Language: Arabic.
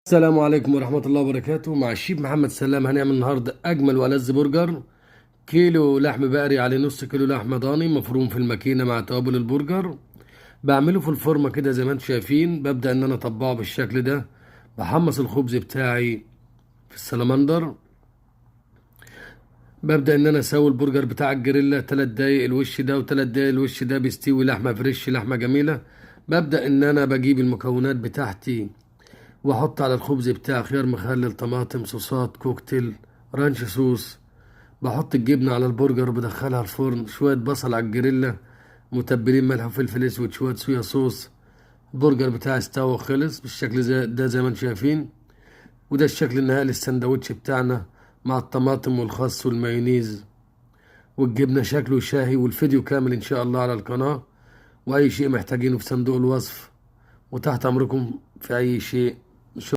السلام عليكم ورحمة الله وبركاته. مع الشيف محمد سلام هنعمل النهاردة أجمل وألذ برجر. كيلو لحم بقري عليه نص كيلو لحمة ضاني مفروم في الماكينة مع توابل البرجر. بعمله في الفرمة كده زي ما انتم شايفين. ببدأ إن أنا أطبقه بالشكل ده. بحمص الخبز بتاعي في السلمندر. ببدأ إن أنا أسوي البرجر بتاع الجريلا 3 دقايق الوش ده و3 دقايق الوش ده بيستوي لحمة فريش، لحمة جميلة. ببدأ إن أنا بجيب المكونات بتاعتي واحط على الخبز بتاعي خيار مخلل، طماطم، صوصات كوكتيل، رانش صوص. بحط الجبنة على البرجر وبدخلها الفرن. شوية بصل على الجريلا متبلين ملح وفلفل اسود، شوية صويا صوص. البرجر بتاعي استوى وخلص بالشكل زي ما انتم شايفين. وده الشكل النهائي للسندوتش بتاعنا مع الطماطم والخس والمايونيز والجبنة. شكله شاهي، والفيديو كامل ان شاء الله على القناة. واي شيء محتاجينه في صندوق الوصف، وتحت امركم في اي شيء.